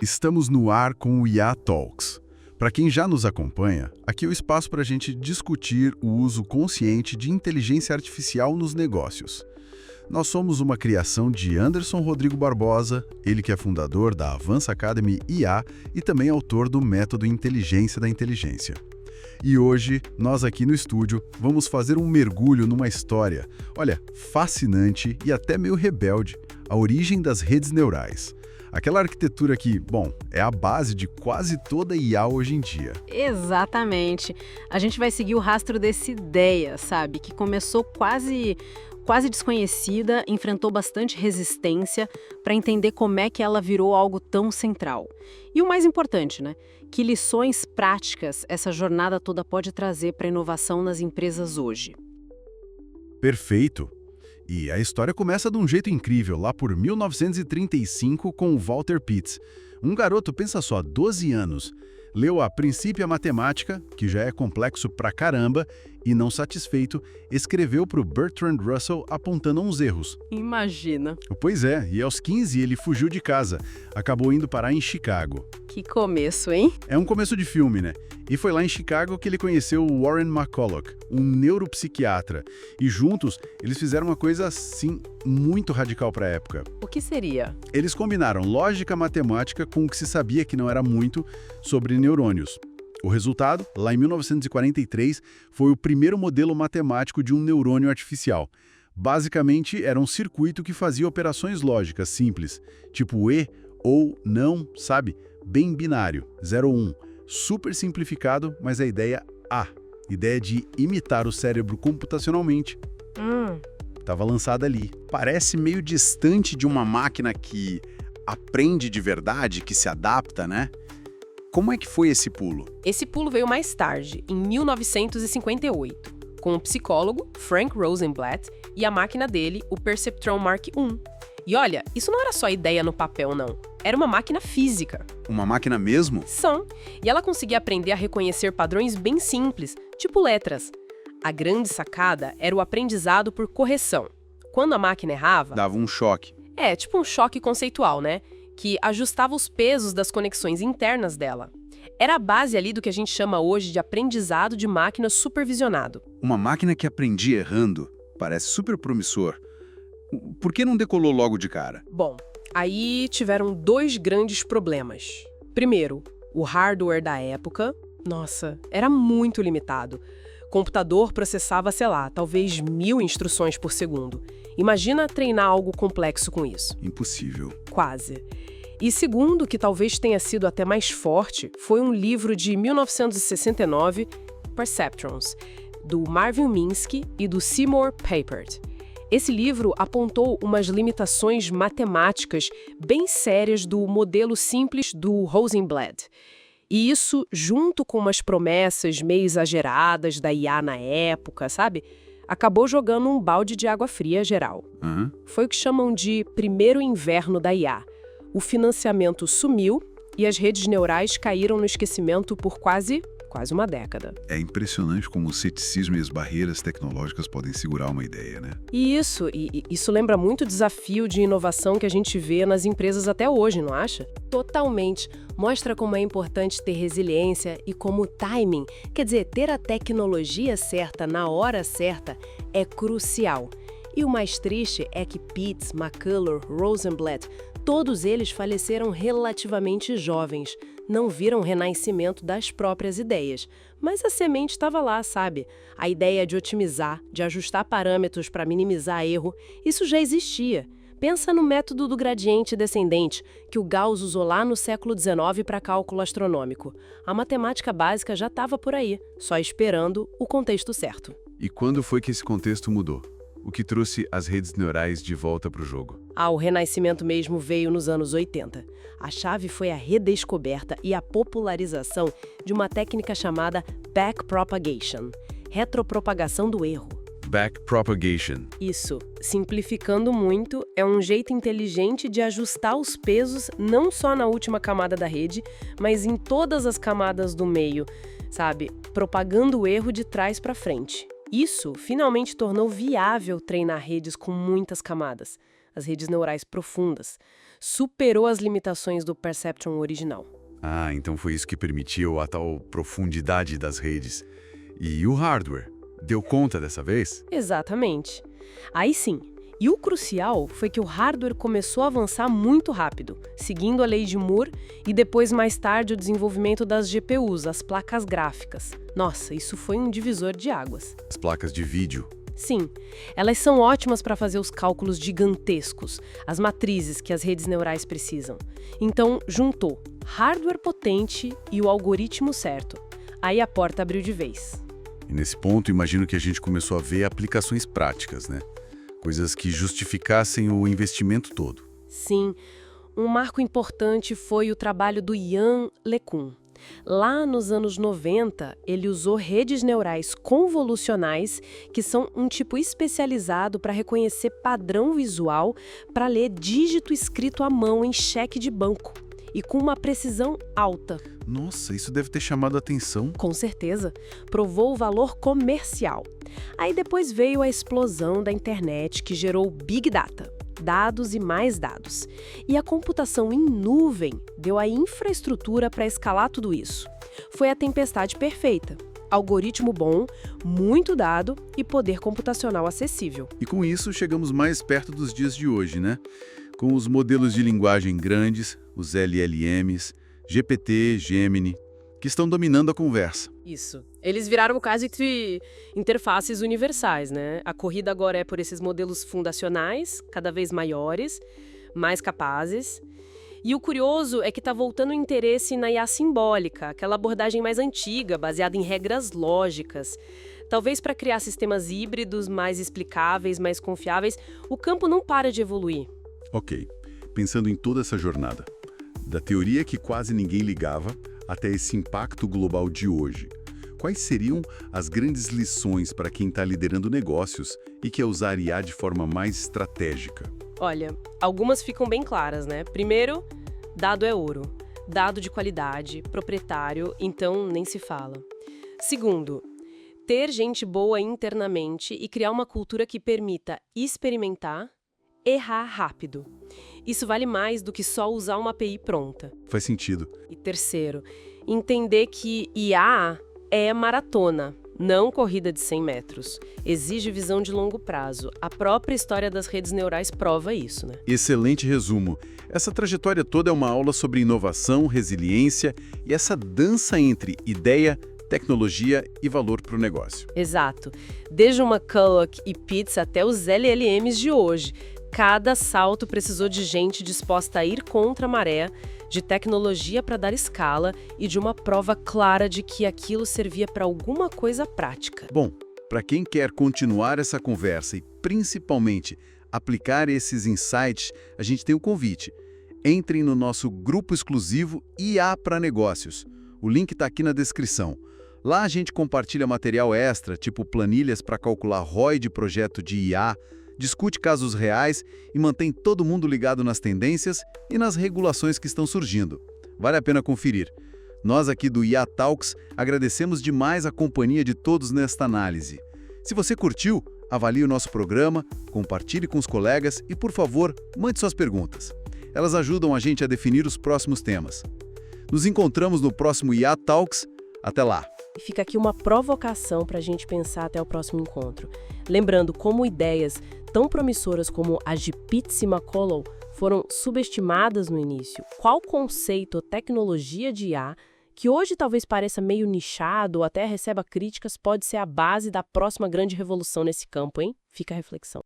Estamos no ar com o IA Talks. Para quem já nos acompanha, aqui é o espaço para a gente discutir o uso consciente de inteligência artificial nos negócios. Nós somos uma criação de Anderson Rodrigo Barbosa, ele que é fundador da Avança Academy IA e também autor do método Inteligência da Inteligência. E hoje, nós aqui no estúdio vamos fazer um mergulho numa história, olha, fascinante e até meio rebelde, a origem das redes neurais. Aquela arquitetura que, bom, é a base de quase toda IA hoje em dia. Exatamente. A gente vai seguir o rastro dessa ideia, sabe? Que começou quase desconhecida, enfrentou bastante resistência para entender como é que ela virou algo tão central. E o mais importante, né? Que lições práticas essa jornada toda pode trazer para a inovação nas empresas hoje. Perfeito! E a história começa de um jeito incrível, lá por 1935, com o Walter Pitts. Um garoto, pensa só, 12 anos, leu a Princípio a Matemática, que já é complexo pra caramba, e, não satisfeito, escreveu para o Bertrand Russell apontando uns erros. Imagina. Pois é, e aos 15 ele fugiu de casa, acabou indo parar em Chicago. Que começo, hein? É um começo de filme, né? E foi lá em Chicago que ele conheceu o Warren McCulloch, um neuropsiquiatra. E juntos, eles fizeram uma coisa, assim, muito radical para a época. O que seria? Eles combinaram lógica matemática com o que se sabia que não era muito sobre neurônios. O resultado, lá em 1943, foi o primeiro modelo matemático de um neurônio artificial. Basicamente, era um circuito que fazia operações lógicas simples, tipo e ou não, sabe? Bem binário, 0 ou 1. Super simplificado, mas a ideia ideia de imitar o cérebro computacionalmente. Estava lançada ali. Parece meio distante de uma máquina que aprende de verdade, que se adapta, né? Como é que foi esse pulo? Esse pulo veio mais tarde, em 1958, com o psicólogo Frank Rosenblatt e a máquina dele, o Perceptron Mark I. E olha, isso não era só ideia no papel, não. Era uma máquina física. Uma máquina mesmo? São. E ela conseguia aprender a reconhecer padrões bem simples, tipo letras. A grande sacada era o aprendizado por correção. Quando a máquina errava... Dava um choque. Tipo um choque conceitual, né? Que ajustava os pesos das conexões internas dela. Era a base ali do que a gente chama hoje de aprendizado de máquina supervisionado. Uma máquina que aprendia errando. Parece super promissor. Por que não decolou logo de cara? Bom, aí tiveram dois grandes problemas. Primeiro, o hardware da época, nossa, era muito limitado. O computador processava, sei lá, talvez 1000 instruções por segundo. Imagina treinar algo complexo com isso. Impossível. Quase. E segundo, que talvez tenha sido até mais forte, foi um livro de 1969, Perceptrons, do Marvin Minsky e do Seymour Papert. Esse livro apontou umas limitações matemáticas bem sérias do modelo simples do Rosenblatt. E isso, junto com umas promessas meio exageradas da IA na época, sabe? Acabou jogando um balde de água fria geral. Foi o que chamam de primeiro inverno da IA. O financiamento sumiu e as redes neurais caíram no esquecimento por quase uma década. É impressionante como o ceticismo e as barreiras tecnológicas podem segurar uma ideia, né? E isso lembra muito o desafio de inovação que a gente vê nas empresas até hoje, não acha? Totalmente. Mostra como é importante ter resiliência e como o timing, quer dizer, ter a tecnologia certa na hora certa, é crucial. E o mais triste é que Pitts, McCulloch, Rosenblatt, todos eles faleceram relativamente jovens. Não viram o renascimento das próprias ideias. Mas a semente estava lá, sabe? A ideia de otimizar, de ajustar parâmetros para minimizar erro, isso já existia. Pensa no método do gradiente descendente, que o Gauss usou lá no século XIX para cálculo astronômico. A matemática básica já estava por aí, só esperando o contexto certo. E quando foi que esse contexto mudou? O que trouxe as redes neurais de volta para o jogo? O renascimento mesmo veio nos anos 80. A chave foi a redescoberta e a popularização de uma técnica chamada backpropagation, retropropagação do erro. Backpropagation. Isso, simplificando muito, é um jeito inteligente de ajustar os pesos não só na última camada da rede, mas em todas as camadas do meio, sabe? Propagando o erro de trás para frente. Isso finalmente tornou viável treinar redes com muitas camadas. as redes neurais profundas. Superou as limitações do Perceptron original. Ah, então foi isso que permitiu a tal profundidade das redes. E o hardware? Deu conta dessa vez? Exatamente. Aí sim. E o crucial foi que o hardware começou a avançar muito rápido, seguindo a lei de Moore e depois, mais tarde, o desenvolvimento das GPUs, as placas gráficas. Nossa, isso foi um divisor de águas. As placas de vídeo. Sim, elas são ótimas para fazer os cálculos gigantescos, as matrizes que as redes neurais precisam. Então, juntou hardware potente e o algoritmo certo. Aí a porta abriu de vez. E nesse ponto, imagino que a gente começou a ver aplicações práticas, né? Coisas que justificassem o investimento todo. Sim, um marco importante foi o trabalho do Yann LeCun. Lá nos anos 90, ele usou redes neurais convolucionais, que são um tipo especializado para reconhecer padrão visual para ler dígito escrito à mão em cheque de banco, e com uma precisão alta. Nossa, isso deve ter chamado a atenção. Com certeza, provou o valor comercial. Aí depois veio a explosão da internet que gerou Big Data, dados e mais dados. E a computação em nuvem deu a infraestrutura para escalar tudo isso. Foi a tempestade perfeita. Algoritmo bom, muito dado e poder computacional acessível. E com isso chegamos mais perto dos dias de hoje, né? Com os modelos de linguagem grandes, os LLMs, GPT, Gemini, que estão dominando a conversa. Isso. Eles viraram quase que interfaces universais, né? A corrida agora é por esses modelos fundacionais, cada vez maiores, mais capazes. E o curioso é que está voltando o interesse na IA simbólica, aquela abordagem mais antiga, baseada em regras lógicas. Talvez para criar sistemas híbridos, mais explicáveis, mais confiáveis. O campo não para de evoluir. Ok, pensando em toda essa jornada, da teoria que quase ninguém ligava até esse impacto global de hoje, quais seriam as grandes lições para quem está liderando negócios e quer usar IA de forma mais estratégica? Olha, algumas ficam bem claras, né? Primeiro, dado é ouro. Dado de qualidade, proprietário, então nem se fala. Segundo, ter gente boa internamente e criar uma cultura que permita experimentar, errar rápido. Isso vale mais do que só usar uma API pronta. Faz sentido. E terceiro, entender que IA é maratona, não corrida de 100 metros. Exige visão de longo prazo. A própria história das redes neurais prova isso, né? Excelente resumo. Essa trajetória toda é uma aula sobre inovação, resiliência e essa dança entre ideia, tecnologia e valor para o negócio. Exato. Desde uma McCulloch e Pitts até os LLMs de hoje. Cada salto precisou de gente disposta a ir contra a maré, de tecnologia para dar escala e de uma prova clara de que aquilo servia para alguma coisa prática. Bom, para quem quer continuar essa conversa e principalmente aplicar esses insights, a gente tem um convite. Entrem no nosso grupo exclusivo IA para Negócios. O link está aqui na descrição. Lá a gente compartilha material extra, tipo planilhas para calcular ROI de projeto de IA, discute casos reais e mantém todo mundo ligado nas tendências e nas regulações que estão surgindo. Vale a pena conferir. Nós aqui do IA Talks agradecemos demais a companhia de todos nesta análise. Se você curtiu, avalie o nosso programa, compartilhe com os colegas e, por favor, mande suas perguntas. Elas ajudam a gente a definir os próximos temas. Nos encontramos no próximo IA Talks. Até lá! E fica aqui uma provocação para a gente pensar até o próximo encontro. Lembrando como ideias tão promissoras como as de Pitts e McCulloch foram subestimadas no início. Qual conceito ou tecnologia de IA, que hoje talvez pareça meio nichado ou até receba críticas, pode ser a base da próxima grande revolução nesse campo, hein? Fica a reflexão.